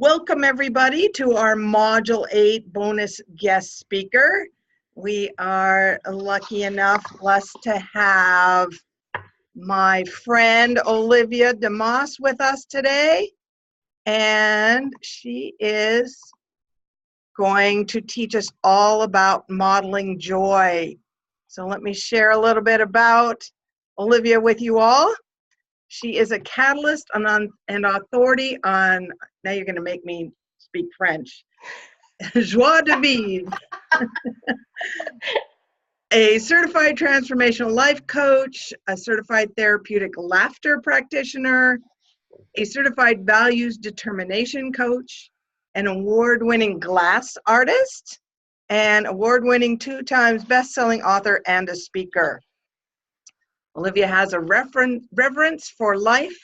Welcome everybody to our Module 8 bonus guest speaker. We are lucky enough, blessed to have my friend Olivia DeMoss with us today. And she is going to teach us all about modeling joy. So let me share a little bit about Olivia with you all. She is a catalyst and authority on, now you're going to make me speak French, joie de vivre, a certified transformational life coach, a certified therapeutic laughter practitioner, a certified values determination coach, an award-winning glass artist, and award-winning 2-time best-selling author and a speaker. Olivia has a reverence for life.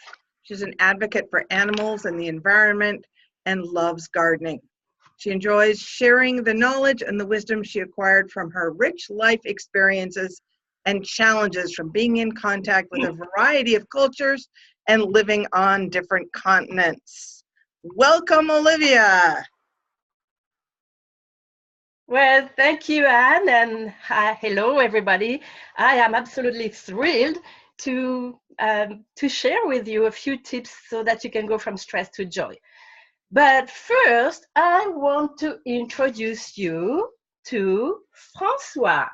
She's an advocate for animals and the environment and loves gardening. She enjoys sharing the knowledge and the wisdom she acquired from her rich life experiences and challenges from being in contact with a variety of cultures and living on different continents. Welcome, Olivia. Well, thank you, Anne, and hello, everybody. I am absolutely thrilled to share with you a few tips so that you can go from stress to joy. But first, I want to introduce you to Francois,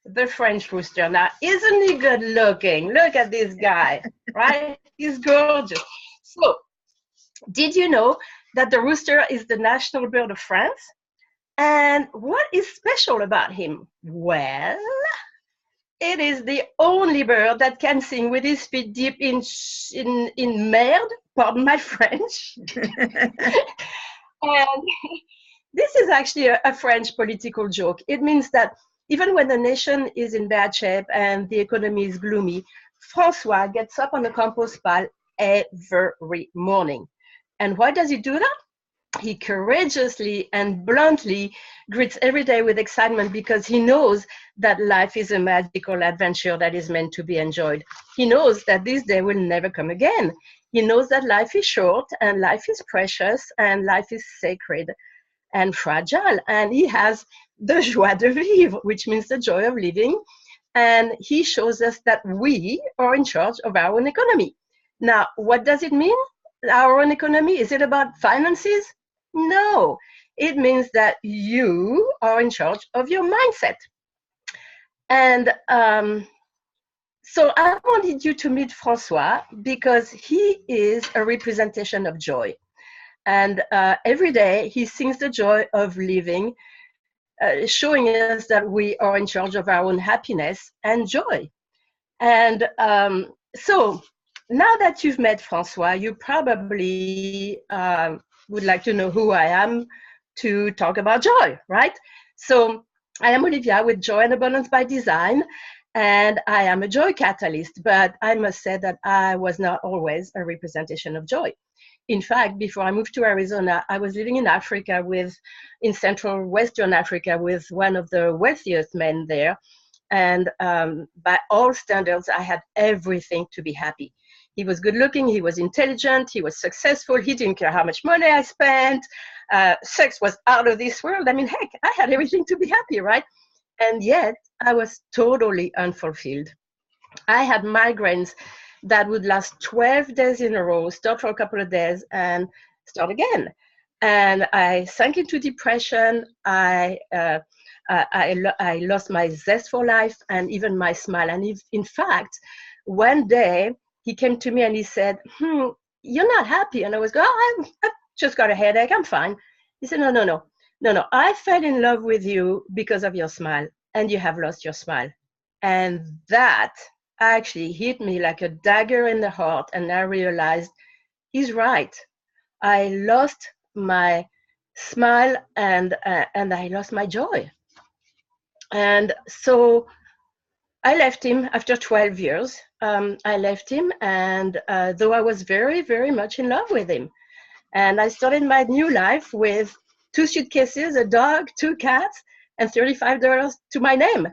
the French rooster. Now, isn't he good looking? Look at this guy, right? He's gorgeous. So, did you know that the rooster is the national bird of France? And what is special about him? Well, it is the only bird that can sing with his feet deep in merde, pardon my French. And this is actually a French political joke. It means that even when the nation is in bad shape and the economy is gloomy, Francois gets up on the compost pile every morning. And why does he do that? He courageously and bluntly greets every day with excitement because he knows that life is a magical adventure that is meant to be enjoyed. He knows that this day will never come again. He knows that life is short and life is precious and life is sacred and fragile. And he has the joie de vivre, which means the joy of living. And he shows us that we are in charge of our own economy. Now, what does it mean? Our own economy? Is it about finances? No, it means that you are in charge of your mindset. And so I wanted you to meet Francois because he is a representation of joy. And every day he sings the joy of living, showing us that we are in charge of our own happiness and joy. And so now that you've met Francois, you probably would like to know who I am to talk about joy, right? So I am Olivia with Joy and Abundance by Design, and I am a joy catalyst, but I must say that I was not always a representation of joy. In fact, before I moved to Arizona, I was living in Africa in Central Western Africa with one of the wealthiest men there. And by all standards, I had everything to be happy. He was good looking, he was intelligent, he was successful, he didn't care how much money I spent, sex was out of this world. I mean, heck, I had everything to be happy, right? And yet, I was totally unfulfilled. I had migraines that would last 12 days in a row, start for a couple of days, and start again. And I sank into depression, I lost my zest for life and even my smile. And in fact, one day, he came to me and he said, you're not happy. And I was going, I've just got a headache, I'm fine. He said, no. I fell in love with you because of your smile, and you have lost your smile. And that actually hit me like a dagger in the heart. And I realized he's right. I lost my smile and I lost my joy. And so I left him after 12 years. I left him, and though I was very, very much in love with him. And I started my new life with 2 suitcases, a dog, 2 cats, and $35 to my name.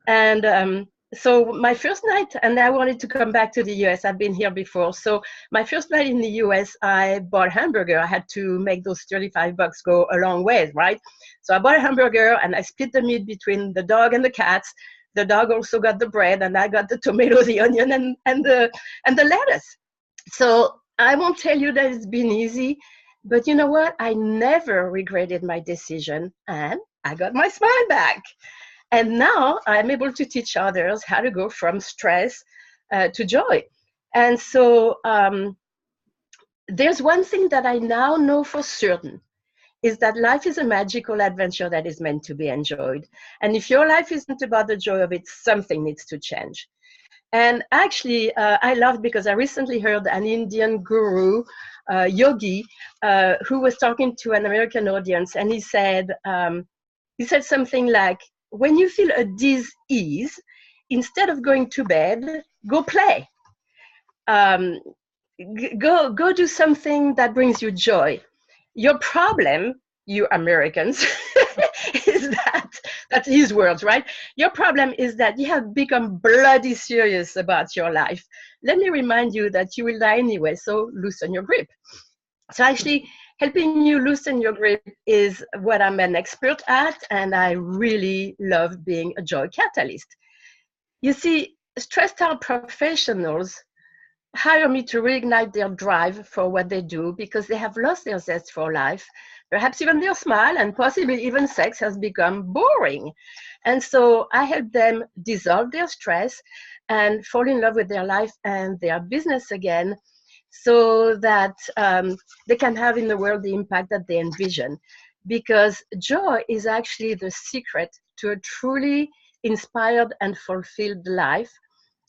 And so my first night, and I wanted to come back to the US. I've been here before. So my first night in the US, I bought a hamburger. I had to make those $35 go a long way, right? So I bought a hamburger and I split the meat between the dog and the cats. The dog also got the bread, and I got the tomato, the onion, and the lettuce. So I won't tell you that it's been easy, but you know what? I never regretted my decision, and I got my smile back. And now I'm able to teach others how to go from stress to joy. And so there's one thing that I now know for certain is that life is a magical adventure that is meant to be enjoyed. And if your life isn't about the joy of it, something needs to change. And actually, I loved because I recently heard an Indian guru, yogi, who was talking to an American audience, and he said something like, when you feel a dis-ease, instead of going to bed, go play. Go do something that brings you joy. Your problem, you Americans, is that's his words, right? Your problem is that you have become bloody serious about your life. Let me remind you that you will die anyway, so loosen your grip. So actually, helping you loosen your grip is what I'm an expert at, and I really love being a joy catalyst. You see, stressed out professionals hire me to reignite their drive for what they do because they have lost their zest for life. Perhaps even their smile and possibly even sex has become boring. And so I help them dissolve their stress and fall in love with their life and their business again, so that they can have in the world the impact that they envision. Because joy is actually the secret to a truly inspired and fulfilled life.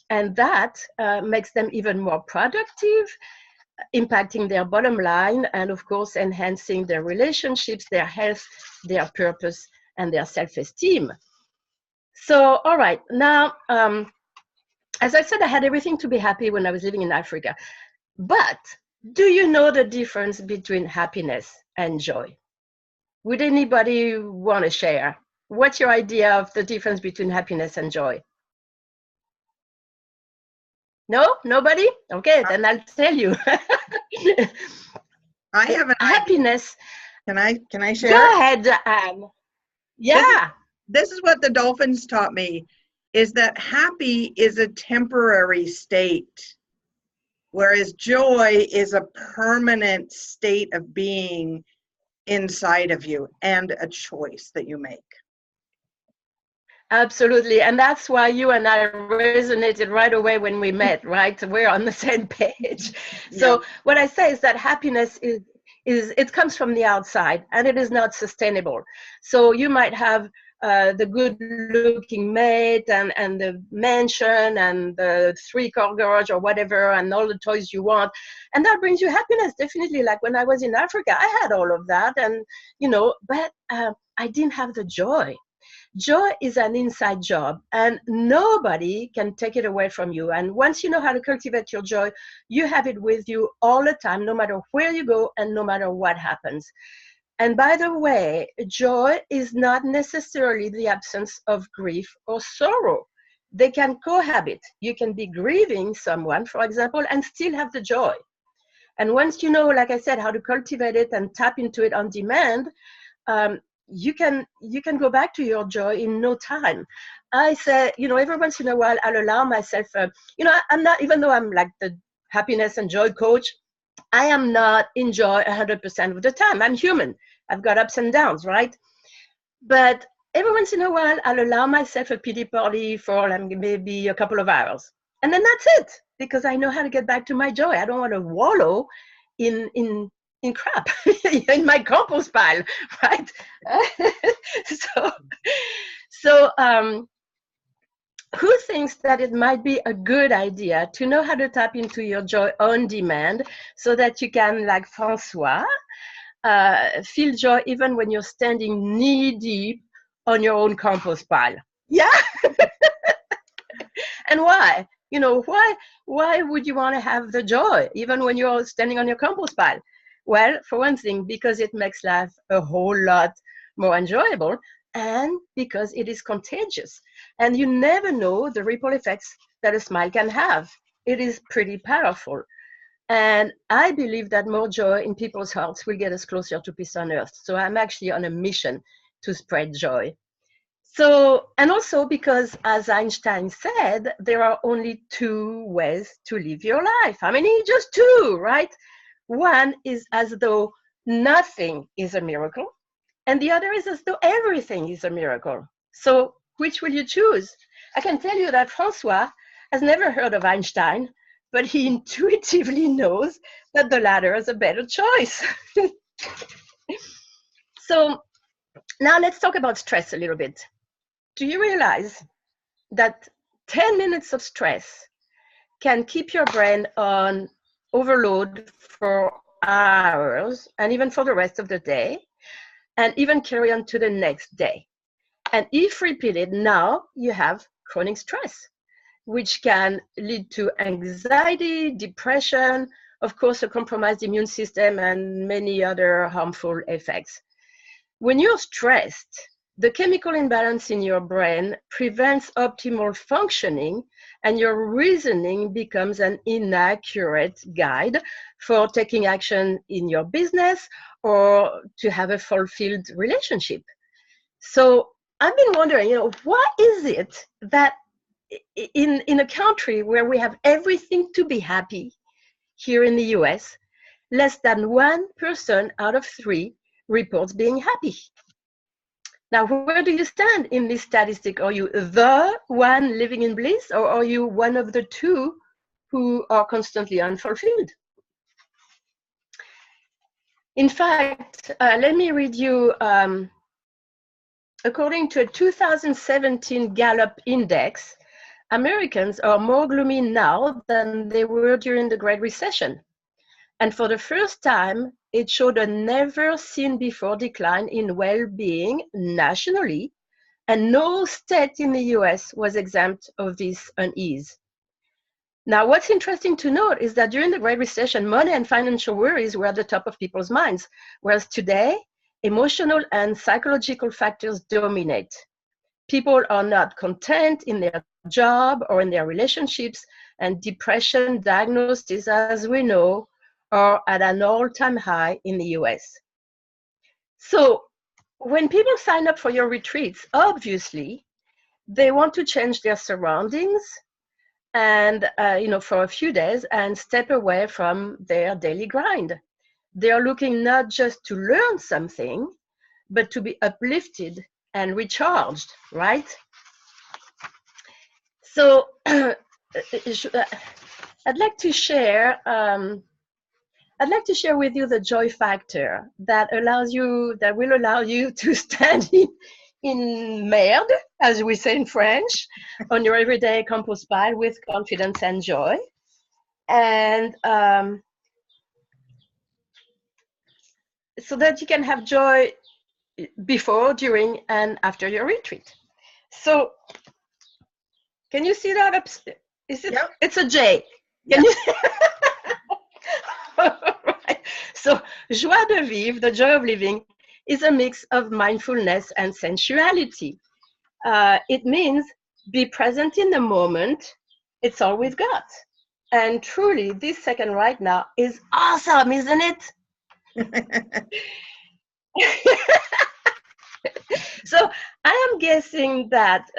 And that makes them even more productive, impacting their bottom line, and of course, enhancing their relationships, their health, their purpose, and their self-esteem. So, all right, now, as I said, I had everything to be happy when I was living in Africa. But do you know the difference between happiness and joy? Would anybody want to share? What's your idea of the difference between happiness and joy? No? Nobody? Okay, then I'll tell you. I have an Happiness. idea. Can I share? Go ahead, Anne. Yeah. This is what the dolphins taught me, is that happy is a temporary state, whereas joy is a permanent state of being inside of you and a choice that you make. Absolutely. And that's why you and I resonated right away when we met, right? We're on the same page. So what I say is that happiness is it comes from the outside and it is not sustainable. So you might have the good looking mate and the mansion and the 3-car garage or whatever and all the toys you want. And that brings you happiness, definitely. Like when I was in Africa, I had all of that, and but I didn't have the joy. Joy is an inside job, and nobody can take it away from you. And once you know how to cultivate your joy, you have it with you all the time, no matter where you go and no matter what happens. And by the way, joy is not necessarily the absence of grief or sorrow. They can cohabit. You can be grieving someone, for example, and still have the joy. And once you know, like I said, how to cultivate it and tap into it on demand, you can go back to your joy in no time. I say, every once in a while, I'll allow myself, I'm not, even though I'm like the happiness and joy coach, I am not in joy 100% of the time. I'm human. I've got ups and downs, right? But every once in a while, I'll allow myself a pity party for maybe a couple of hours. And then that's it, because I know how to get back to my joy. I don't want to wallow in crap in my compost pile, right? So who thinks that it might be a good idea to know how to tap into your joy on demand so that you can, like Francois, feel joy even when you're standing knee deep on your own compost pile? Yeah. And why? Why would you want to have the joy even when you're standing on your compost pile? Well, for one thing, because it makes life a whole lot more enjoyable. and because it is contagious. And you never know the ripple effects that a smile can have. It is pretty powerful. And I believe that more joy in people's hearts will get us closer to peace on earth. So I'm actually on a mission to spread joy. So, and also because, as Einstein said, there are only two ways to live your life. How many? Just two, right? One is as though nothing is a miracle, and the other is as though everything is a miracle. So, which will you choose? I can tell you that Francois has never heard of Einstein, but he intuitively knows that the latter is a better choice. So, now let's talk about stress a little bit. Do you realize that 10 minutes of stress can keep your brain on overload for hours and even for the rest of the day, and even carry on to the next day? And if repeated, now you have chronic stress, which can lead to anxiety, depression, of course, a compromised immune system, and many other harmful effects. When you're stressed, the chemical imbalance in your brain prevents optimal functioning, and your reasoning becomes an inaccurate guide for taking action in your business or to have a fulfilled relationship. So I've been wondering, what is it that in a country where we have everything to be happy, here in the US, less than 1% out of 3 reports being happy? Now, where do you stand in this statistic? Are you the one living in bliss, or are you one of the 2 who are constantly unfulfilled? In fact, let me read you, according to a 2017 Gallup index, Americans are more gloomy now than they were during the Great Recession. And for the first time, it showed a never-seen-before decline in well-being nationally, and no state in the US was exempt of this unease. Now, what's interesting to note is that during the Great Recession, money and financial worries were at the top of people's minds, whereas today, emotional and psychological factors dominate. People are not content in their job or in their relationships, and depression diagnoses, as we know, are at an all-time high in the US. So when people sign up for your retreats, obviously, they want to change their surroundings and, for a few days and step away from their daily grind. They are looking not just to learn something, but to be uplifted and recharged, right? So I'd like to share with you the joy factor that will allow you to stand in merde, as we say in French, on your everyday compost pile with confidence and joy. And so that you can have joy before, during, and after your retreat. So can you see that? Is it? Yep. It's a J. Can you? Right. So, joie de vivre, the joy of living, is a mix of mindfulness and sensuality. It means be present in the moment. It's all we've got. And truly, this second right now is awesome, isn't it? So I am guessing that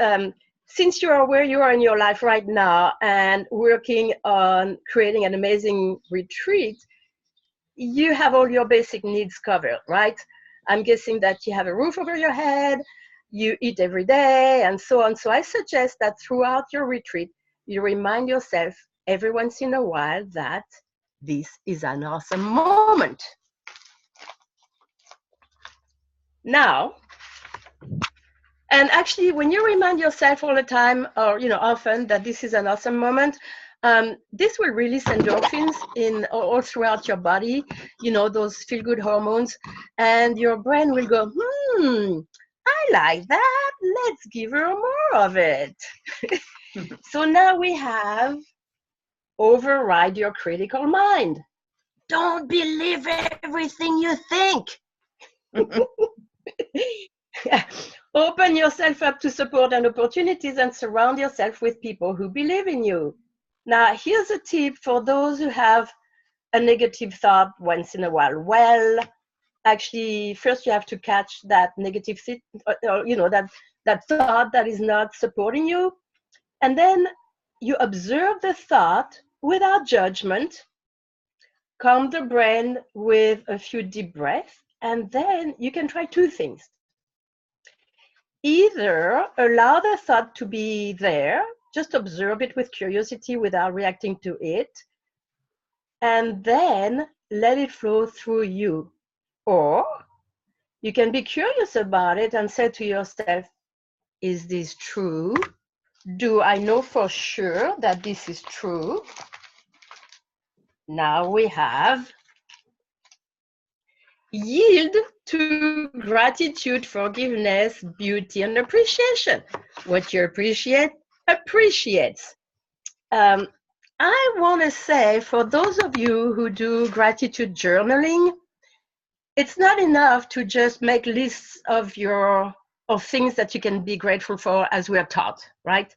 since you are where you are in your life right now and working on creating an amazing retreat, you have all your basic needs covered, right? I'm guessing that you have a roof over your head, you eat every day, and so on. So I suggest that throughout your retreat, you remind yourself every once in a while that this is an awesome moment. Now, and actually, when you remind yourself all the time, or often, that this is an awesome moment, this will release endorphins all throughout your body. Those feel-good hormones, and your brain will go, I like that. Let's give her more of it. So now we have override your critical mind. Don't believe everything you think. Open yourself up to support and opportunities and surround yourself with people who believe in you. Now, here's a tip for those who have a negative thought once in a while. Well, actually, first you have to catch that negative, that thought that is not supporting you. And then you observe the thought without judgment, calm the brain with a few deep breaths, and then you can try two things. Either allow the thought to be there, just observe it with curiosity without reacting to it, and then let it flow through you. Or you can be curious about it and say to yourself, is this true? Do I know for sure that this is true? Now we have yield to gratitude, forgiveness, beauty, and appreciation. What you appreciate, appreciates. I want to say, for those of you who do gratitude journaling, it's not enough to just make lists of things that you can be grateful for as we are taught, right?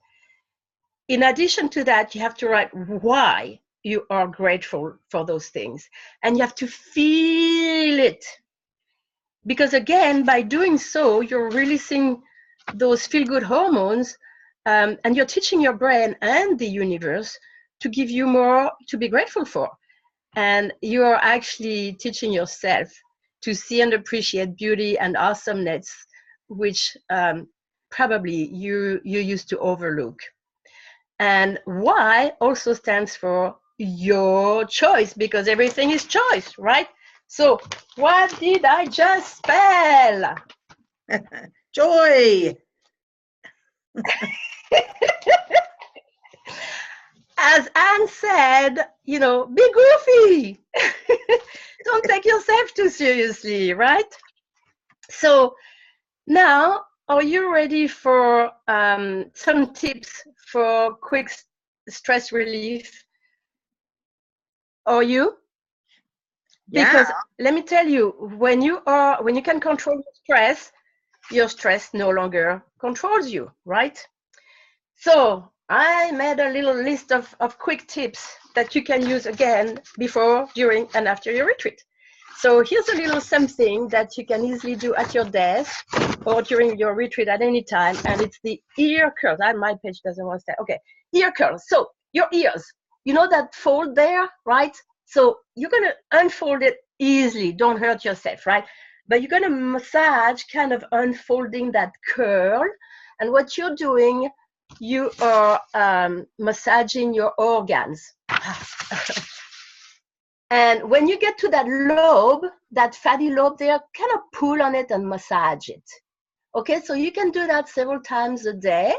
In addition to that, you have to write why you are grateful for those things. And you have to feel it. Because again, by doing so, you're releasing those feel-good hormones, and you're teaching your brain and the universe to give you more to be grateful for. And you're actually teaching yourself to see and appreciate beauty and awesomeness, which probably you used to overlook. And Y also stands for your choice, because everything is choice, right? So what did I just spell? Joy. As Anne said, be goofy. Don't take yourself too seriously, right? So now, are you ready for some tips for quick stress relief? Are you? Because let me tell you, when you can control your stress no longer controls you, right? So I made a little list of quick tips that you can use again before, during, and after your retreat. So here's a little something that you can easily do at your desk or during your retreat at any time, and it's the ear curls. My page doesn't want to say. Okay, ear curls. So your ears, that fold there, right? So you're going to unfold it easily. Don't hurt yourself, right? But you're going to massage, kind of unfolding that curl. And what you're doing, you are massaging your organs. And when you get to that lobe, that fatty lobe there, kind of pull on it and massage it. Okay, so you can do that several times a day.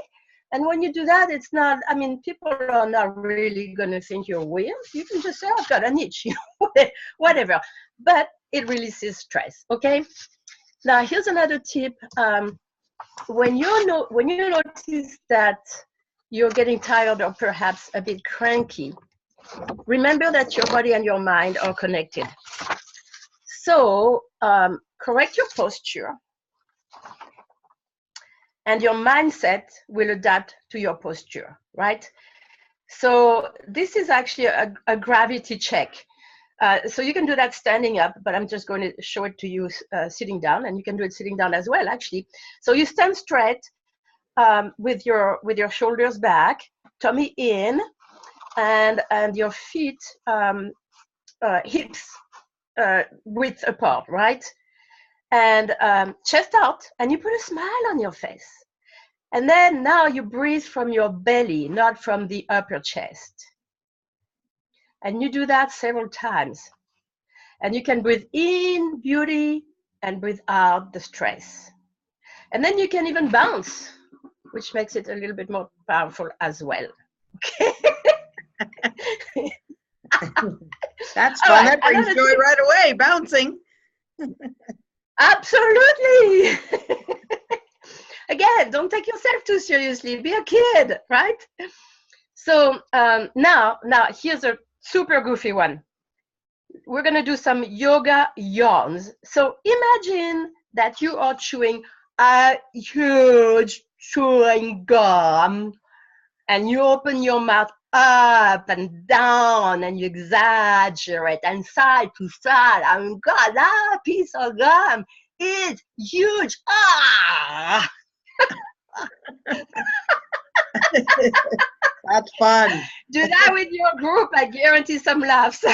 And when you do that, it's not, people are not really going to think you're weird. You can just say, I've got an itch, whatever. But it releases stress, okay? Now, here's another tip. When you notice that you're getting tired or perhaps a bit cranky, remember that your body and your mind are connected. So correct your posture, and your mindset will adapt to your posture, right? So this is actually a gravity check. So you can do that standing up, but I'm just going to show it to you sitting down, and you can do it sitting down as well, actually. So you stand straight with your shoulders back, tummy in, and your feet hips width apart, right? And chest out, and you put a smile on your face. And then now you breathe from your belly, not from the upper chest. And you do that several times. And you can breathe in beauty and breathe out the stress. And then you can even bounce, which makes it a little bit more powerful as well. Okay. That's fun. That brings joy right away, bouncing. Absolutely. Again, don't take yourself too seriously. Be a kid, right? So now here's a super goofy one. We're going to do some yoga yawns. So imagine that you are chewing a huge chewing gum, and you open your mouth up and down, and you exaggerate and side to side. Oh God, that piece of gum is huge. Ah! That's fun. Do that with your group. I guarantee some laughs.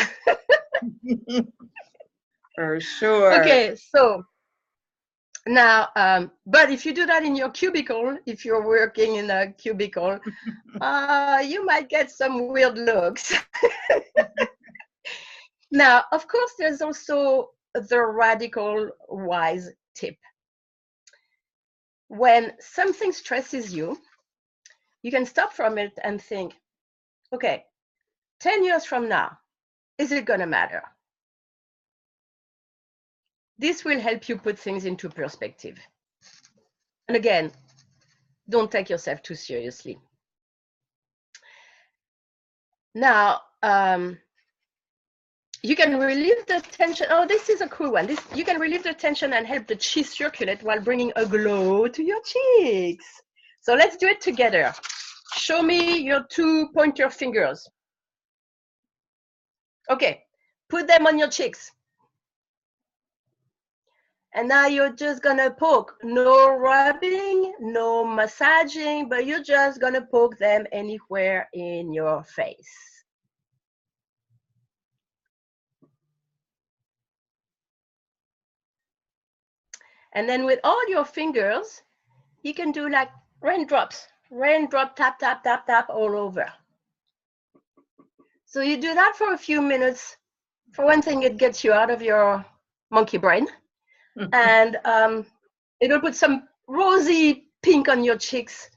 For sure. Okay, so now, but if you do that in your cubicle, if you're working in a cubicle, you might get some weird looks. Now, of course, there's also the radical wise tip. When something stresses you, you can stop from it and think, okay, 10 years from now, is it going to matter? This will help you put things into perspective. And again, don't take yourself too seriously. Now, you can relieve the tension. Oh, this is a cool one. You can relieve the tension and help the chi circulate while bringing a glow to your cheeks. So let's do it together. Show me your two pointer fingers. Okay, put them on your cheeks. And now you're just gonna poke. No rubbing, no massaging, but you're just gonna poke them anywhere in your face. And then with all your fingers, you can do like raindrops. Raindrop, tap, tap, tap, tap all over. So you do that for a few minutes. For one thing, it gets you out of your monkey brain. And it'll put some rosy pink on your cheeks.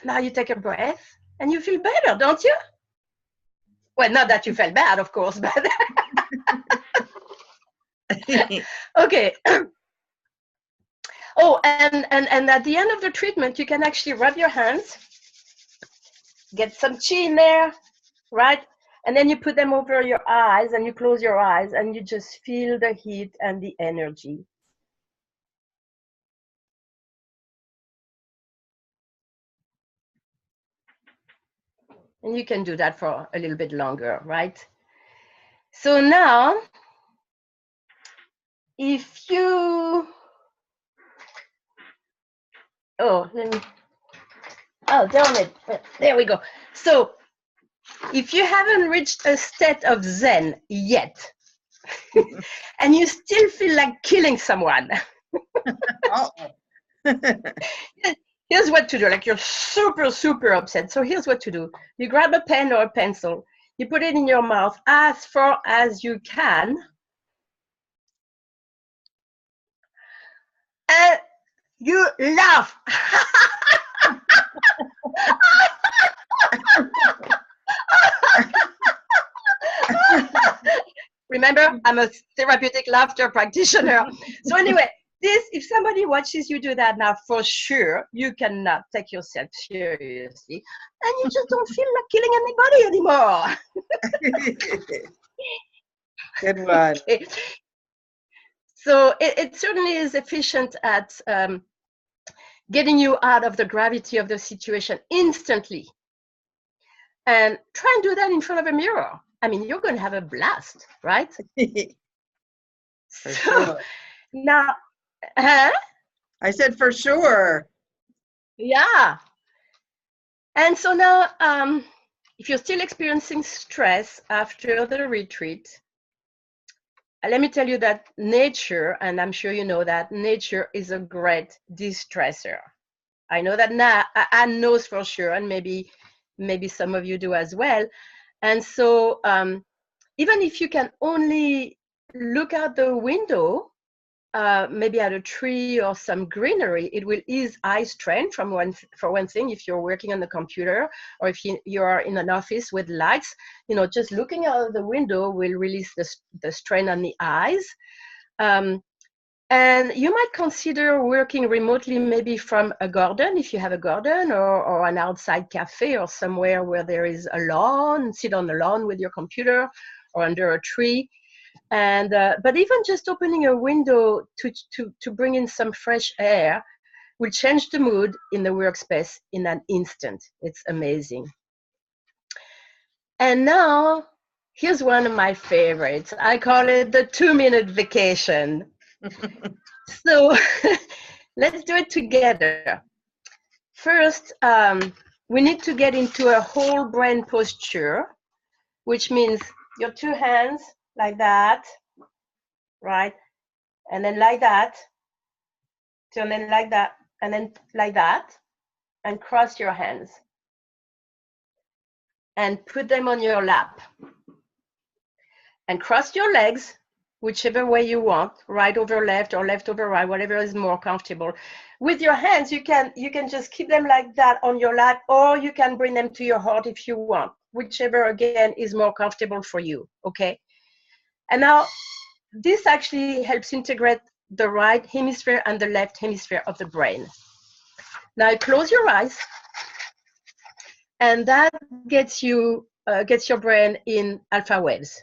Now you take a breath and you feel better, don't you? Well, not that you felt bad, of course, but okay. Oh, and at the end of the treatment, you can actually rub your hands, get some chi in there, right? And then you put them over your eyes and you close your eyes and you just feel the heat and the energy. And you can do that for a little bit longer, right? So now, if you, oh, darn it, there we go. So if you haven't reached a state of Zen yet, and you still feel like killing someone, here's what to do. Like you're super, super upset. So here's what to do. You grab a pen or a pencil, you put it in your mouth as far as you can, and you laugh. Remember, I'm a therapeutic laughter practitioner. So anyway, this, if somebody watches you do that now, for sure, you cannot take yourself seriously. And you just don't feel like killing anybody anymore. Good one. Okay. So it certainly is efficient at getting you out of the gravity of the situation instantly. And try and do that in front of a mirror. I mean, you're going to have a blast, right? For sure. Now, huh? I said for sure. Yeah. And so now, if you're still experiencing stress after the retreat, let me tell you that nature, and I'm sure you know that, nature is a great de-stressor. I know that now, Anne knows for sure, and maybe some of you do as well. And so even if you can only look out the window, maybe at a tree or some greenery, it will ease eye strain for one thing. If you're working on the computer or if you are in an office with lights, you know, just looking out the window will release the strain on the eyes. And you might consider working remotely, maybe from a garden, if you have a garden, or an outside cafe or somewhere where there is a lawn. Sit on the lawn with your computer or under a tree. And but even just opening a window to bring in some fresh air will change the mood in the workspace in an instant. It's amazing. And now, here's one of my favorites. I call it the 2-minute vacation. So let's do it together. First, we need to get into a whole brain posture, which means your 2 hands like that, right? And then like that, turn it like that, and then like that, and cross your hands. And put them on your lap. And cross your legs, whichever way you want, right over left or left over right, whatever is more comfortable. With your hands, you can just keep them like that on your lap, or you can bring them to your heart if you want, whichever again is more comfortable for you, okay? And now this actually helps integrate the right hemisphere and the left hemisphere of the brain. Now close your eyes, and that gets your brain in alpha waves.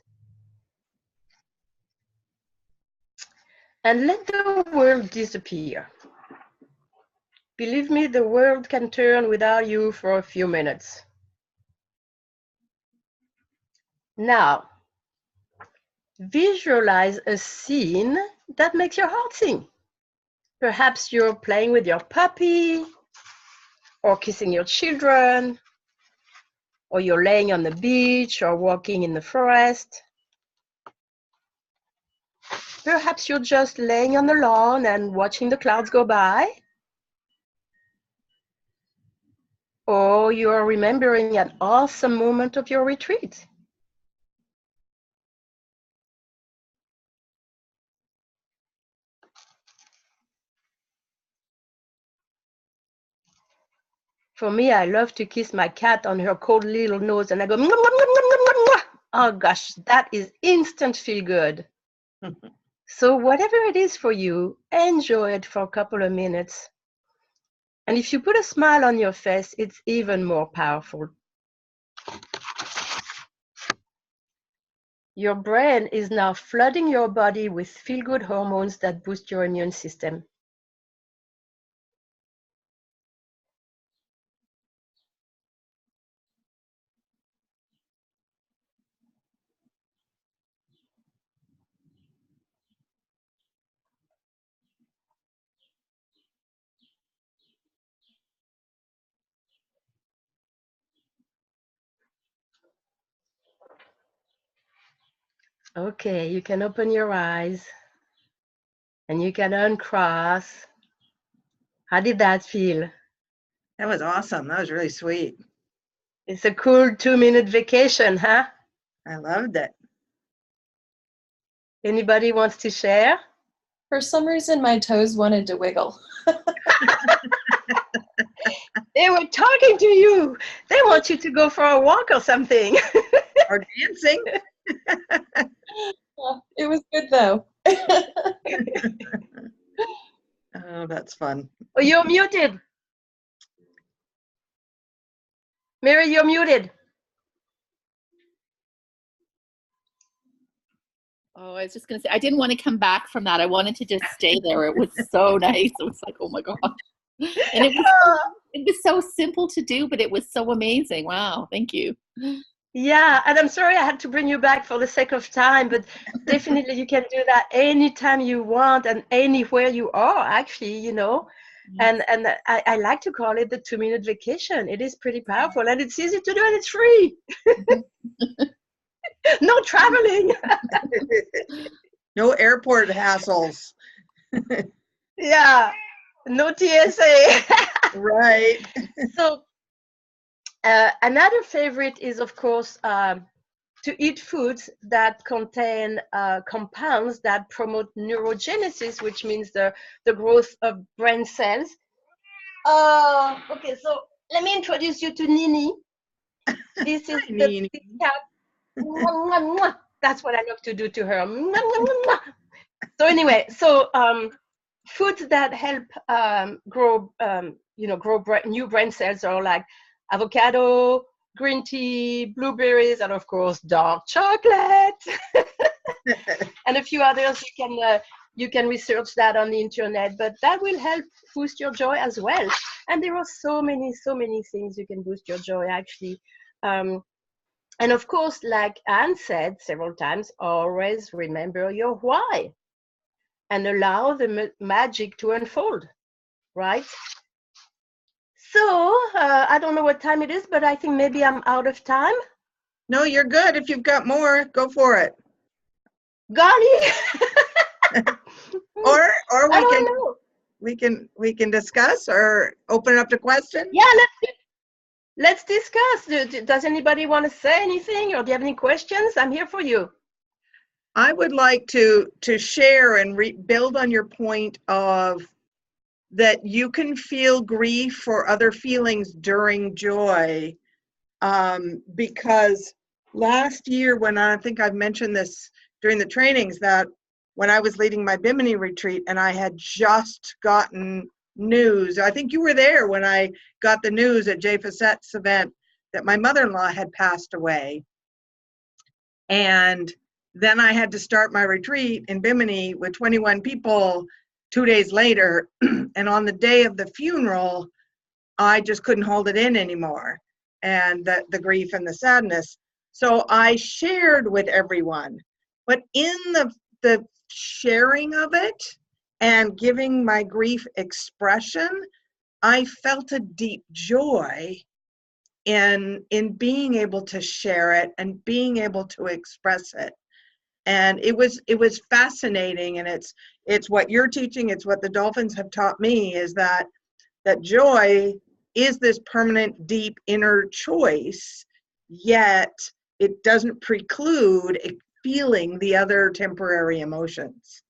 And let the world disappear. Believe me, the world can turn without you for a few minutes. Now, visualize a scene that makes your heart sing. Perhaps you're playing with your puppy, or kissing your children, or you're laying on the beach or walking in the forest. Perhaps you're just laying on the lawn and watching the clouds go by. Or you're remembering an awesome moment of your retreat. For me, I love to kiss my cat on her cold little nose, and I go, mwah, mwah, mwah, mwah. Oh gosh, that is instant feel good. So whatever it is for you, enjoy it for a couple of minutes. And if you put a smile on your face, it's even more powerful. Your brain is now flooding your body with feel-good hormones that boost your immune system. Okay, you can open your eyes and you can uncross. How did that feel? That was awesome. That was really sweet. It's a cool 2-minute vacation, huh? I loved it. Anybody wants to share? For some reason, my toes wanted to wiggle. They were talking to you. They want you to go for a walk or something. Or dancing. It was good, though. Oh, that's fun. Oh, you're muted. Mary, you're muted. Oh, I was just going to say, I didn't want to come back from that. I wanted to just stay there. It was so nice. It was like, oh my God. And it was so simple to do, but it was so amazing. Wow. Thank you. Yeah, and I'm sorry I had to bring you back for the sake of time, but definitely you can do that anytime you want and anywhere you are, actually, you know. And I like to call it the 2-minute vacation. It is pretty powerful, and it's easy to do, and it's free. No traveling. No airport hassles. Yeah, no TSA. Right. So another favorite is, of course, to eat foods that contain compounds that promote neurogenesis, which means the growth of brain cells. Okay, so let me introduce you to Nini. This is the Nini. big cat. That's what I love to do to her. So anyway, foods that help grow new brain cells are like avocado, green tea, blueberries, and of course, dark chocolate. And a few others you can research that on the internet, but that will help boost your joy as well. And there are so many things you can boost your joy actually. And of course, like Anne said several times, always remember your why and allow the magic to unfold, right? So I don't know what time it is, but I think maybe I'm out of time. No, you're good. If you've got more, go for it. Golly. Or I we can discuss or open it up to questions. Yeah, let's discuss. Does anybody want to say anything, or do you have any questions? I'm here for you. I would like to share and build on your point of that you can feel grief or other feelings during joy, because last year, when I think I've mentioned this during the trainings, that when I was leading my Bimini retreat and I had just gotten news, I think you were there when I got the news at Jay Facette's event that my mother-in-law had passed away. And then I had to start my retreat in Bimini with 21 people 2 days later. And on the day of the funeral, I just couldn't hold it in anymore, and the grief and the sadness. So I shared with everyone. But in the sharing of it and giving my grief expression, I felt a deep joy in being able to share it and being able to express it. And it was fascinating, and it's what you're teaching, it's what the dolphins have taught me, is that joy is this permanent, deep inner choice, yet it doesn't preclude feeling the other temporary emotions.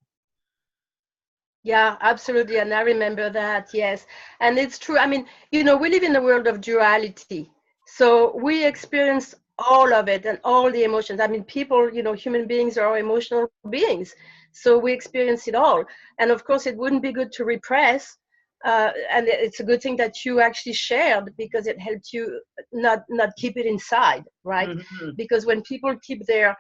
Yeah, absolutely. And I remember that, yes. And it's true. I mean, we live in a world of duality. So we experience all of it and all the emotions. I mean, people, human beings are emotional beings. So we experience it all. And of course, it wouldn't be good to repress. And it's a good thing that you actually shared, because it helped you not keep it inside, right? Mm-hmm. Because when people keep their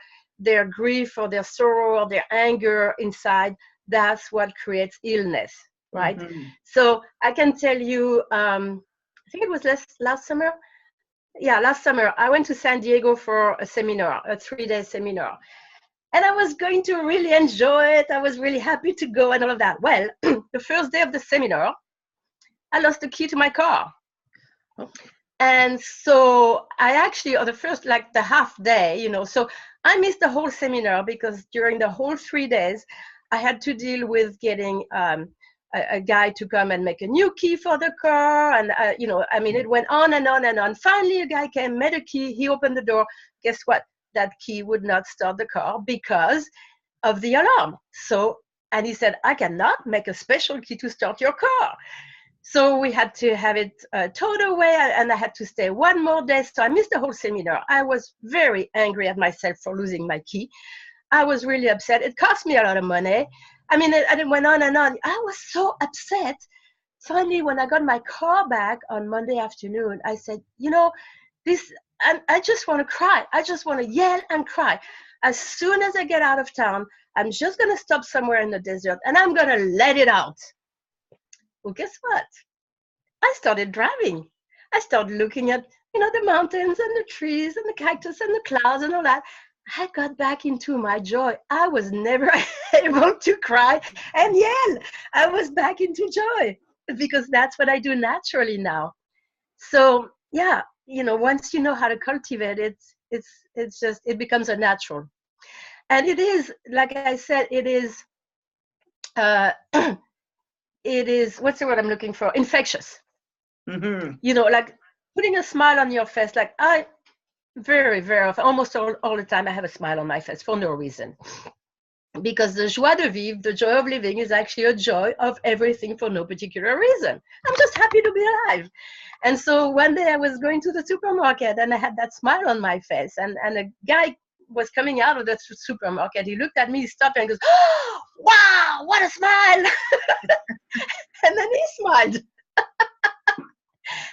grief or their sorrow or their anger inside, that's what creates illness, right? Mm-hmm. So I can tell you, I think it was last summer. Yeah, last summer, I went to San Diego for a seminar, a 3-day seminar. And I was going to really enjoy it. I was really happy to go and all of that. Well, the first day of the seminar, I lost the key to my car. And so I actually, or the first, like the half day, so I missed the whole seminar because during the whole 3 days, I had to deal with getting a guy to come and make a new key for the car. And, it went on and on and on. Finally, a guy came, made a key. He opened the door. Guess what? That key would not start the car because of the alarm. And he said, I cannot make a special key to start your car. So we had to have it towed away, and I had to stay 1 more day. So I missed the whole seminar. I was very angry at myself for losing my key. I was really upset. It cost me a lot of money. I mean, and it went on and on. I was so upset. Finally, when I got my car back on Monday afternoon, I said, I just want to cry. I just want to yell and cry. As soon as I get out of town, I'm just going to stop somewhere in the desert, and I'm going to let it out. Well, guess what? I started driving. I started looking at, the mountains and the trees and the cactus and the clouds and all that. I got back into my joy. I was never able to cry and yell. I was back into joy because that's what I do naturally now. So yeah, once you know how to cultivate it, it becomes a natural. And it is, like I said, it is what's the word I'm looking for? Infectious. Mm-hmm. Like putting a smile on your face. Like I very, very often, almost all the time, I have a smile on my face for no reason. Because the joie de vivre, the joy of living, is actually a joy of everything for no particular reason. I'm just happy to be alive. And so one day I was going to the supermarket and I had that smile on my face. And a guy was coming out of the supermarket. He looked at me, he stopped and goes, oh, wow, what a smile. And then he smiled.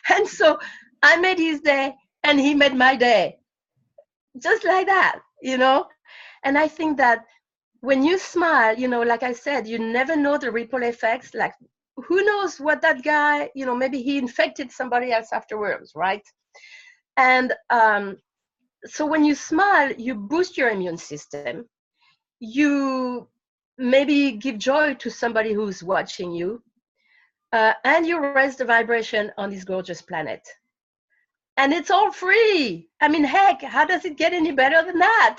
And so I made his day. and he made my day. Just like that, you know? And I think that when you smile, you know, like I said, you never know the ripple effects. Like, who knows what that guy, you know, maybe he infected somebody else afterwards, right? And so when you smile, you boost your immune system. You maybe give joy to somebody who's watching you, and you raise the vibration on this gorgeous planet. And it's all free. I mean, heck, how does it get any better than that?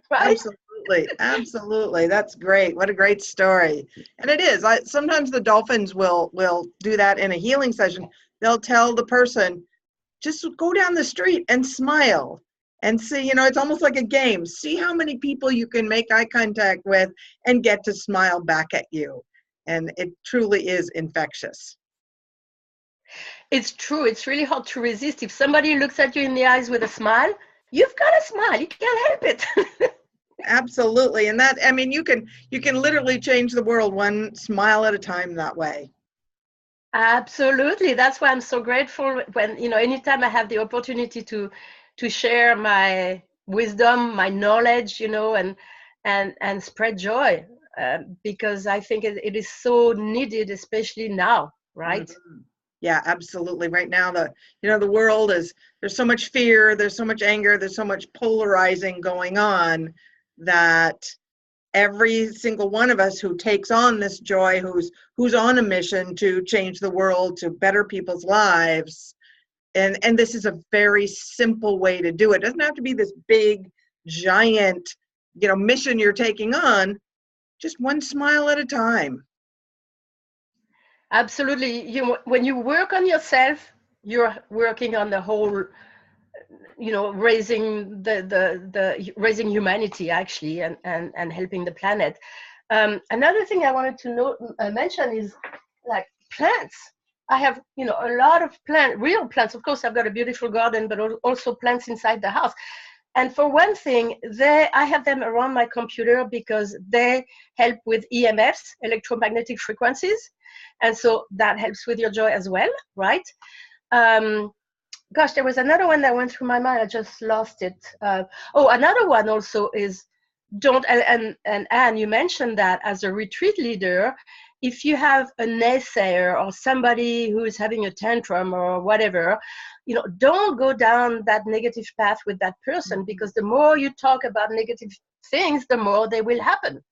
Right? Absolutely, absolutely. That's great. What a great story. And it is. Sometimes the dolphins will do that in a healing session. They'll tell the person, just go down the street and smile and see, you know, it's almost like a game. See how many people you can make eye contact with and get to smile back at you. And it truly is infectious. It's true. It's really hard to resist. If somebody looks at you in the eyes with a smile, you've got to smile. You can't help it. Absolutely. And that, I mean, you can literally change the world one smile at a time that way. Absolutely. That's why I'm so grateful when, you know, anytime I have the opportunity to share my wisdom, my knowledge, you know, and spread joy, because I think it is so needed, especially now, right? Mm-hmm. Yeah, absolutely. Right now, the world is, there's so much fear, there's so much anger, there's so much polarizing going on, that every single one of us who takes on this joy, who's on a mission to change the world, to better people's lives, and this is a very simple way to do it. It doesn't have to be this big, giant, you know, mission you're taking on. Just one smile at a time. Absolutely. When you work on yourself, you're working on the whole, you know, raising the raising humanity actually, and helping the planet. Another thing I wanted to mention is like plants. I have, you know, a lot of real plants. Of course, I've got a beautiful garden, but also plants inside the house. And for one thing, I have them around my computer because they help with EMFs, electromagnetic frequencies. And so that helps with your joy as well, right? Gosh, there was another one that went through my mind. I just lost it. Another one also is and Anne, you mentioned that as a retreat leader, if you have a naysayer or somebody who is having a tantrum or whatever, you know, don't go down that negative path with that person, because the more you talk about negative things, the more they will happen.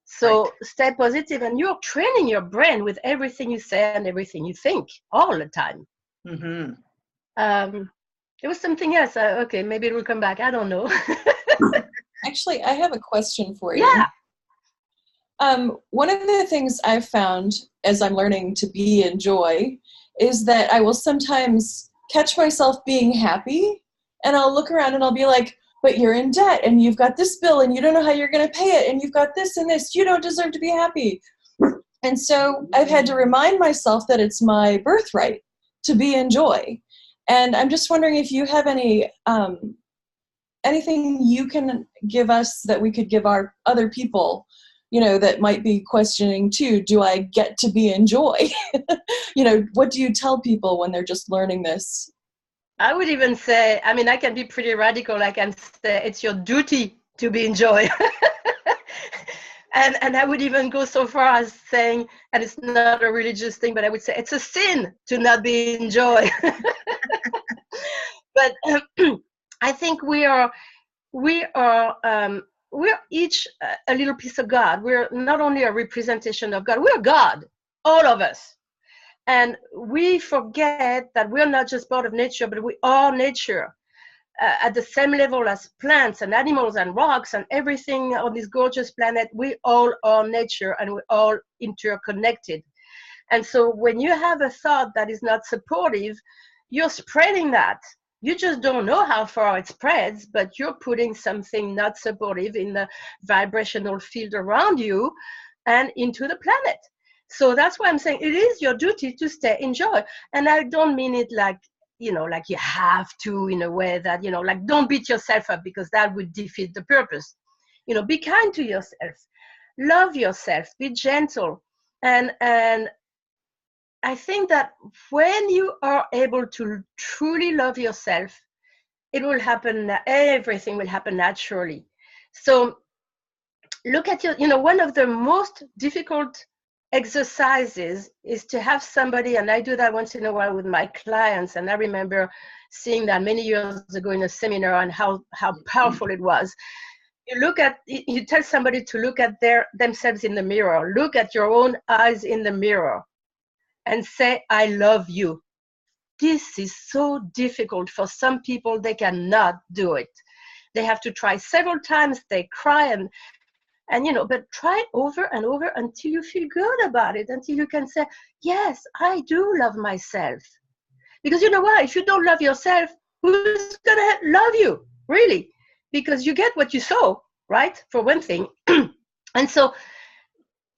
So right. Stay positive, and you're training your brain with everything you say and everything you think all the time. Mm-hmm. There was something else. Okay, maybe it will come back. I don't know. Actually, I have a question for you. Yeah. One of the things I've found as I'm learning to be in joy is that I will sometimes catch myself being happy, and I'll look around and I'll be like, but you're in debt and you've got this bill and you don't know how you're going to pay it and you've got this and this. You don't deserve to be happy. And so I've had to remind myself that it's my birthright to be in joy. And I'm just wondering if you have any anything you can give us that we could give our other people, you know, that might be questioning too, do I get to be in joy? You know, what do you tell people when they're just learning this? I would even say, I mean, I can be pretty radical. I can say it's your duty to be in joy. And I would even go so far as saying, and it's not a religious thing, but I would say it's a sin to not be in joy. But I think we're each a little piece of God. We're not only a representation of God, we're God, all of us. And we forget that we're not just part of nature, but we are nature at the same level as plants and animals and rocks and everything on this gorgeous planet. We all are nature, and we're all interconnected. And so when you have a thought that is not supportive, you're spreading that. You just don't know how far it spreads, but you're putting something not supportive in the vibrational field around you and into the planet. So that's why I'm saying it is your duty to stay in joy. And I don't mean it like, you know, like you have to, in a way that, you know, like don't beat yourself up, because that would defeat the purpose. You know, be kind to yourself, love yourself, be gentle, and I think that when you are able to truly love yourself, it will happen, everything will happen naturally. So look at one of the most difficult exercises is to have somebody, and I do that once in a while with my clients, and I remember seeing that many years ago in a seminar and how powerful it was. You tell somebody to look at themselves in the mirror, look at your own eyes in the mirror and say, I love you. This is so difficult for some people. They cannot do it. They have to try several times. They cry and but try it over and over until you feel good about it, until you can say, yes, I do love myself. Because you know what? If you don't love yourself, who's going to love you, really? Because you get what you sow, right? For one thing. And so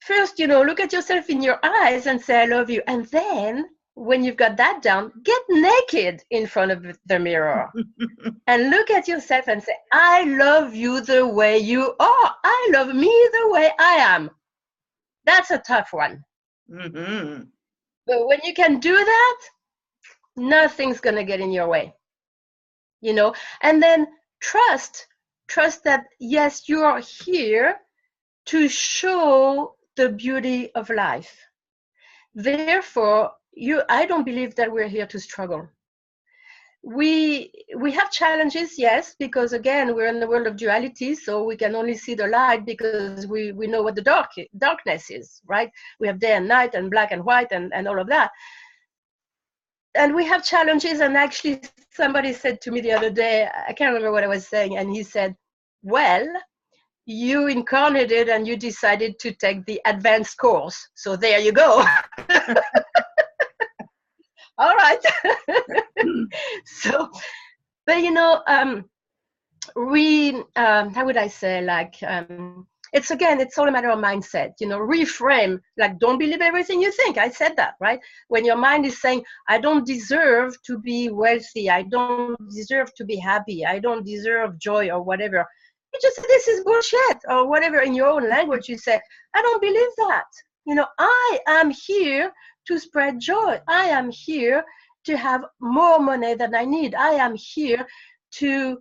first, look at yourself in your eyes and say, I love you. And then when you've got that down, get naked in front of the mirror and look at yourself and say, I love you the way you are. I love me the way I am. That's a tough one. Mm-hmm. But when you can do that, nothing's going to get in your way. And then trust that, yes, you are here to show the beauty of life. Therefore, I don't believe that we're here to struggle. We have challenges, yes, because again, we're in the world of duality, so we can only see the light because we know what the darkness is, right? We have day and night and black and white and all of that. And we have challenges, and actually somebody said to me the other day, I can't remember what I was saying, and he said, well, you incarnated and you decided to take the advanced course. So there you go. All right. So, but how would I say, it's all a matter of mindset, reframe, don't believe everything you think. I said that, right? When your mind is saying, I don't deserve to be wealthy, I don't deserve to be happy, I don't deserve joy or whatever, you just say, this is bullshit, or whatever in your own language. You say, I don't believe that. I am here to spread joy. I am here to have more money than I need. I am here to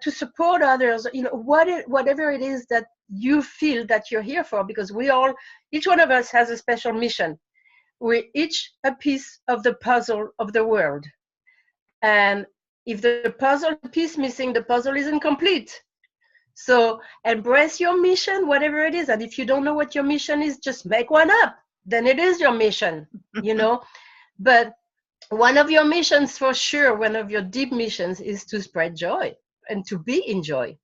support others. Whatever it is that you feel that you're here for, because each one of us has a special mission. We're each a piece of the puzzle of the world. And if the puzzle piece missing, the puzzle isn't complete. So embrace your mission, whatever it is. And if you don't know what your mission is, just make one up. Then it is your mission, But one of your missions, for sure, one of your deep missions is to spread joy and to be in joy.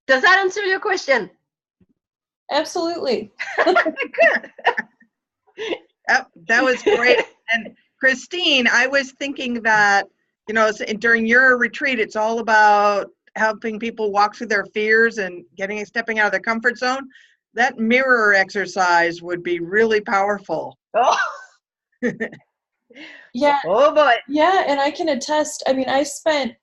Does that answer your question? Absolutely. Good. That was great. And Christine, I was thinking that, during your retreat, it's all about helping people walk through their fears and stepping out of their comfort zone. That mirror exercise would be really powerful. Oh. Yeah. Oh boy. Yeah, and I can attest. I mean, I spent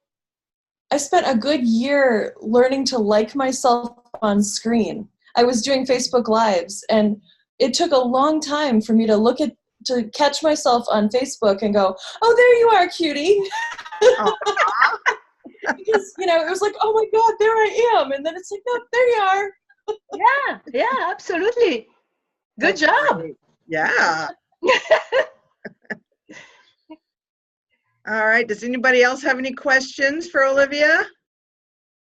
a good year learning to like myself on screen. I was doing Facebook Lives, and it took a long time for me to catch myself on Facebook and go, oh, there you are, cutie. Because, it was like, oh my God, there I am. And then it's like, no, there you are. Yeah, absolutely. Good job. Great. Yeah. All right. Does anybody else have any questions for Olivia,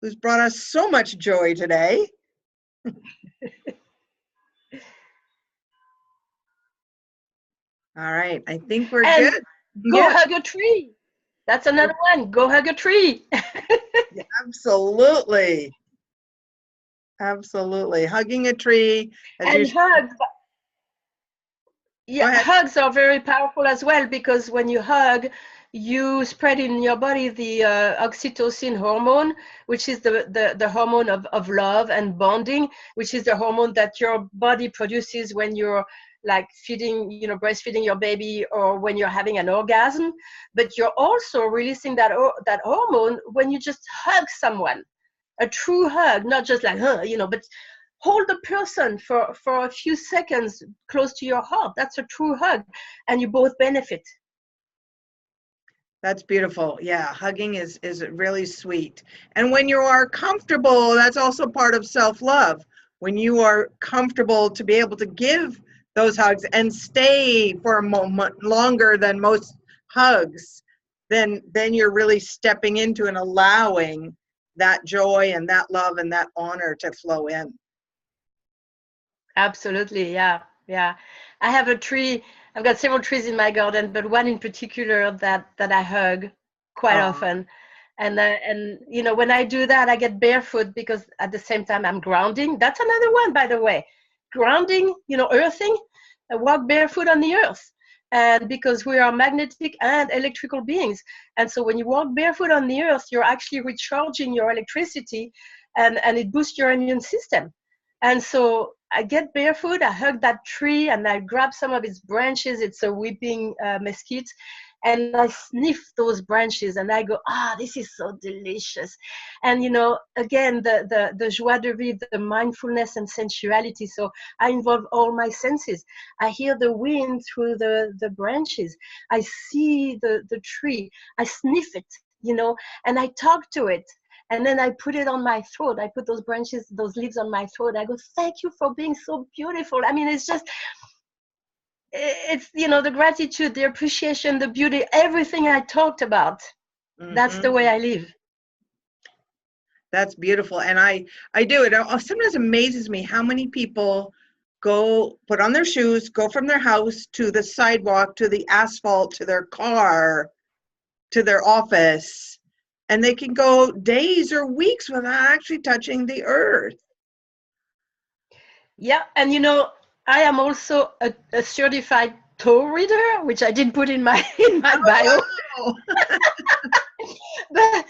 who's brought us so much joy today? All right. I think we're good. Go hug a tree. That's another one. Go hug a tree. Yeah, absolutely. Absolutely. Hugging a tree. And hugs. Yeah, hugs are very powerful as well, because when you hug, you spread in your body the oxytocin hormone, which is the hormone of love and bonding, which is the hormone that your body produces when you're breastfeeding your baby, or when you're having an orgasm. But you're also releasing that hormone when you just hug someone, a true hug, not just but hold the person for a few seconds close to your heart. That's a true hug, and you both benefit. That's beautiful. Yeah, hugging is really sweet. And when you are comfortable, that's also part of self-love. When you are comfortable to be able to give those hugs and stay for a moment longer than most hugs, then you're really stepping into and allowing that joy and that love and that honor to flow in. Absolutely, yeah, yeah. I have a tree. I've got several trees in my garden, but one in particular that I hug quite Oh, often. And you know, when I do that, I get barefoot because at the same time I'm grounding. That's another one, by the way. Grounding, you know, earthing. I walk barefoot on the earth. And because we are magnetic and electrical beings. And so when you walk barefoot on the earth, you're actually recharging your electricity, and it boosts your immune system. And so I get barefoot, I hug that tree, and I grab some of its branches. It's a weeping mesquite. And I sniff those branches and I go, this is so delicious. And, you know, again, the joie de vivre, the mindfulness and sensuality. So I involve all my senses. I hear the wind through the branches. I see the tree. I sniff it, you know, and I talk to it. And then I put it on my throat. I put those branches, those leaves on my throat. I go, thank you for being so beautiful. I mean, it's you know, the gratitude, the appreciation, the beauty, everything I talked about. Mm-hmm. That's the way I live. That's beautiful. And I do it. It sometimes amazes me how many people go put on their shoes, go from their house to the sidewalk, to the asphalt, to their car, to their office. And they can go days or weeks without actually touching the earth. Yeah, and you know, I am also a certified toe reader, which I didn't put in my bio. Wow. But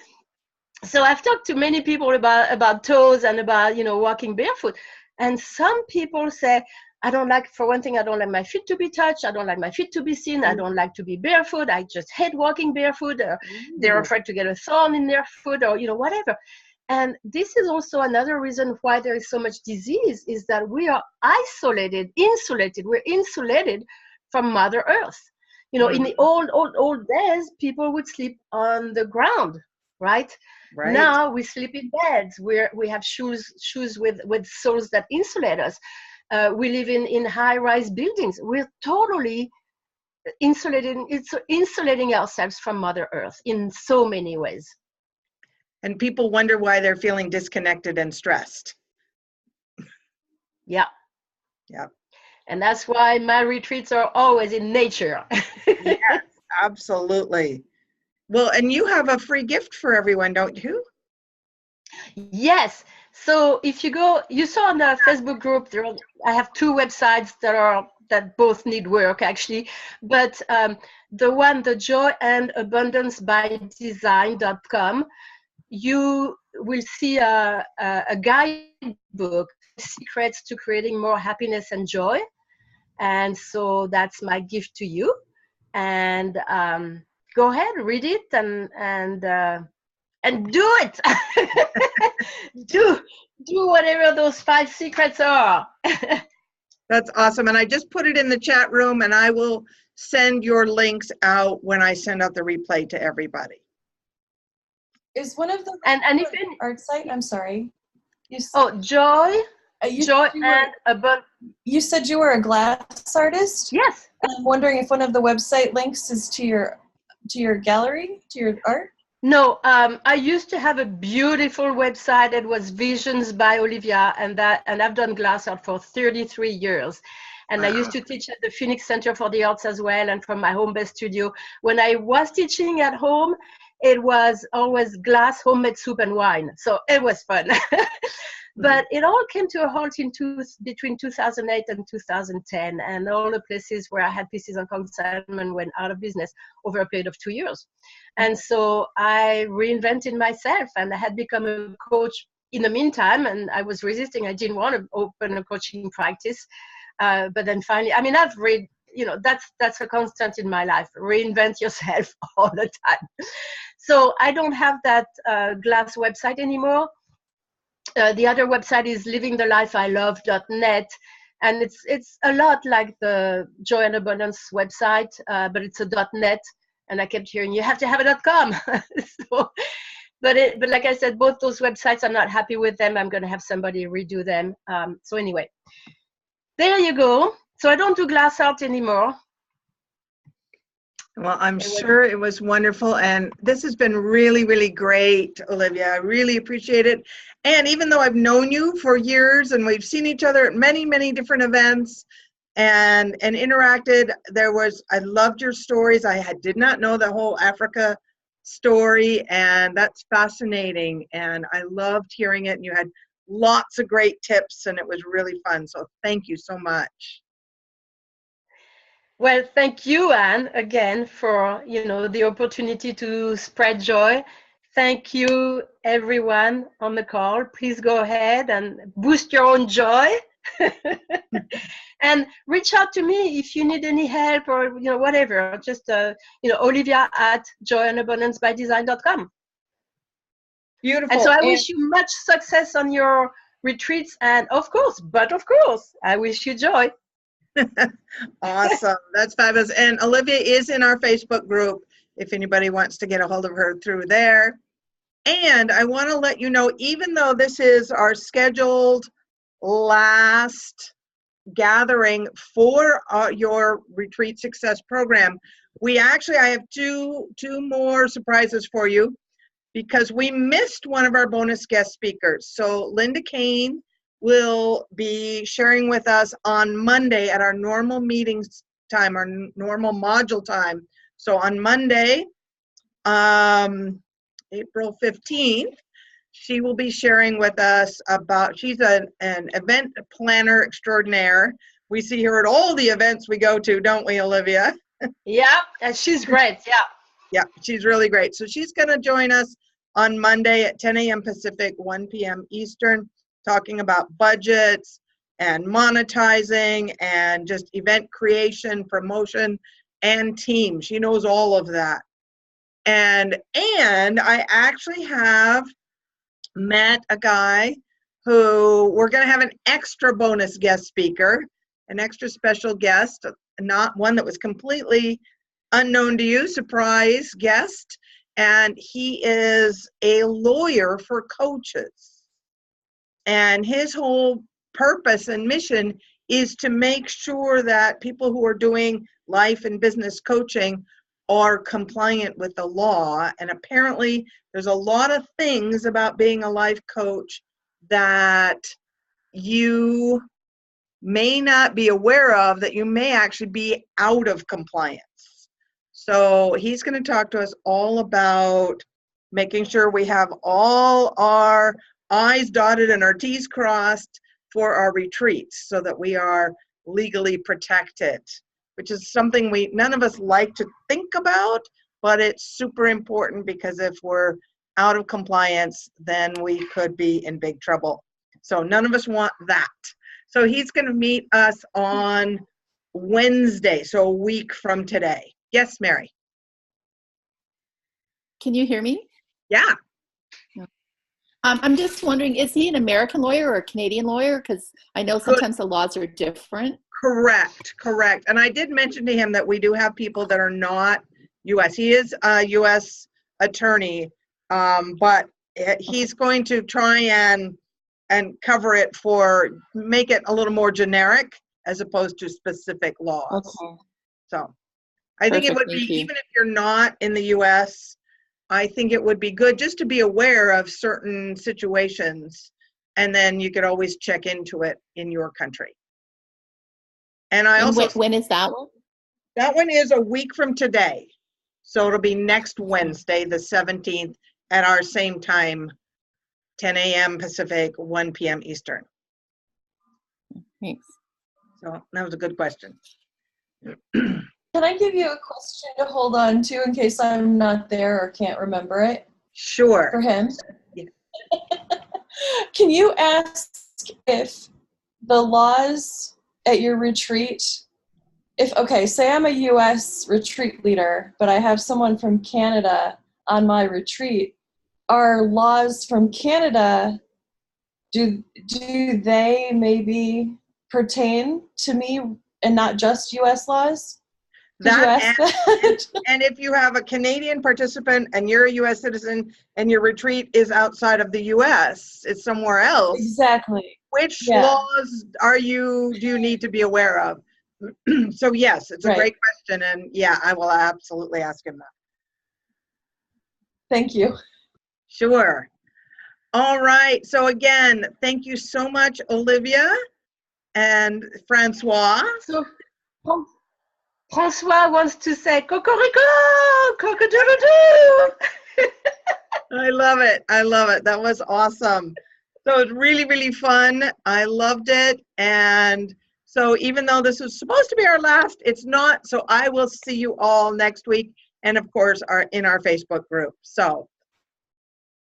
so I've talked to many people about toes and about, you know, walking barefoot. And some people say, I don't like, for one thing, I don't like my feet to be touched. I don't like my feet to be seen. I don't like to be barefoot. I just hate walking barefoot. They're afraid to get a thorn in their foot, or, you know, whatever. And this is also another reason why there is so much disease, is that we are insulated. We're insulated from Mother Earth. You know, in the old days, people would sleep on the ground, right? Now we sleep in beds where we have shoes with soles that insulate us. We live in high-rise buildings. We're totally insulating ourselves from Mother Earth in so many ways. And people wonder why they're feeling disconnected and stressed. Yeah. Yeah. And that's why my retreats are always in nature. Yes, absolutely. Well, and you have a free gift for everyone, don't you? Yes. So if you go, you saw on the Facebook group, I have two websites that both need work, actually. But the one, the joyandabundancebydesign.com, you will see a guidebook, Secrets to Creating More Happiness and Joy. And so that's my gift to you. And go ahead, read it and do it. do whatever those 5 secrets are. That's awesome. And I just put it in the chat room, and I will send your links out when I send out the replay to everybody. Is one of them and if in art site? I'm sorry. Joy and abundance. You said you were a glass artist? Yes. I'm wondering if one of the website links is to your gallery, to your art? No, I used to have a beautiful website. It was Visions by Olivia, and I've done glass art for 33 years. And wow. I used to teach at the Phoenix Center for the Arts as well, and from my home-based studio. When I was teaching at home, it was always glass, homemade soup, and wine. So it was fun. But it all came to a halt between 2008 and 2010, and all the places where I had pieces on consignment went out of business over a period of 2 years. And so I reinvented myself, and I had become a coach in the meantime, and I was resisting. I didn't want to open a coaching practice. But then finally, I mean, I've read, you know, that's a constant in my life. Reinvent yourself all the time. So I don't have that glass website anymore. The other website is livingthelifeilove.net, and it's a lot like the Joy and Abundance website, but it's a .net. And I kept hearing you have to have a .com. So, but like I said, both those websites, I'm not happy with them. I'm going to have somebody redo them. So anyway, there you go. So I don't do glass art anymore. Well, I'm sure it was wonderful. And this has been really, really great, Olivia. I really appreciate it. And even though I've known you for years and we've seen each other at many, many different events and interacted, I loved your stories. Did not know the whole Africa story, and that's fascinating. And I loved hearing it. And you had lots of great tips, and it was really fun. So thank you so much. Well, thank you, Anne, again for the opportunity to spread joy. Thank you, everyone on the call. Please go ahead and boost your own joy, and reach out to me if you need any help or whatever. Just Olivia at joyandabundancebydesign.com. Beautiful. And so I wish you much success on your retreats, and of course, I wish you joy. Awesome. That's fabulous. And Olivia is in our Facebook group if anybody wants to get a hold of her through there. And I want to let you know, even though this is our scheduled last gathering for your Retreat Success program, I have two more surprises for you, because we missed one of our bonus guest speakers. So Linda Kane will be sharing with us on Monday at our normal meetings time, our normal module time. So on Monday, April 15th, she will be sharing with us she's an event planner extraordinaire. We see her at all the events we go to, don't we, Olivia? Yeah, and she's great, yeah. Yeah, she's really great. So she's going to join us on Monday at 10 a.m. Pacific, 1 p.m. Eastern, talking about budgets and monetizing and just event creation, promotion, and team. She knows all of that. And I actually have met a guy who we're going to have an extra bonus guest speaker, an extra special guest, not one that was completely unknown to you, surprise guest. And he is a lawyer for coaches. And his whole purpose and mission is to make sure that people who are doing life and business coaching are compliant with the law. And apparently there's a lot of things about being a life coach that you may not be aware of, that you may actually be out of compliance. So he's going to talk to us all about making sure we have all our I's dotted and our T's crossed for our retreats, so that we are legally protected, which is something none of us like to think about, but it's super important, because if we're out of compliance, then we could be in big trouble. So none of us want that. So he's going to meet us on Wednesday, so a week from today. Yes, Mary? Can you hear me? Yeah. I'm just wondering, is he an American lawyer or a Canadian lawyer? Because I know sometimes the laws are different. Correct. And I did mention to him that we do have people that are not U.S. He is a U.S. attorney, but he's going to try and cover it make it a little more generic as opposed to specific laws. Okay. So I think it would be, even if you're not in the U.S., I think it would be good just to be aware of certain situations, and then you could always check into it in your country. And when is that one? That one is a week from today. So it'll be next Wednesday, the 17th, at our same time, 10 a.m. Pacific, 1 p.m. Eastern. Thanks. So that was a good question. Can I give you a question to hold on to in case I'm not there or can't remember it? Sure. For him? Yeah. Can you ask if the laws at your retreat, say I'm a U.S. retreat leader, but I have someone from Canada on my retreat, are laws from Canada do they maybe pertain to me and not just U.S. laws? Could you ask that? And if you have a Canadian participant and you're a U.S. citizen and your retreat is outside of the U.S., it's somewhere else. Exactly. Which Yeah. laws do you need to be aware of? So yes, it's a Right. great question, and yeah, I will absolutely ask him that. Thank you. Sure. All right. So again, thank you so much, Olivia and Francois. So Francois wants to say cocorico, cock-a-doodle-doo. I love it. I love it. That was awesome. So it's really, really fun. I loved it. And so even though this was supposed to be our last, it's not. So I will see you all next week. And of course, in our Facebook group. So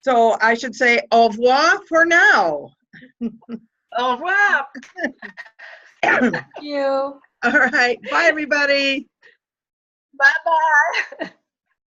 I should say au revoir for now. Au revoir. Thank you. All right. Bye, everybody. Bye-bye.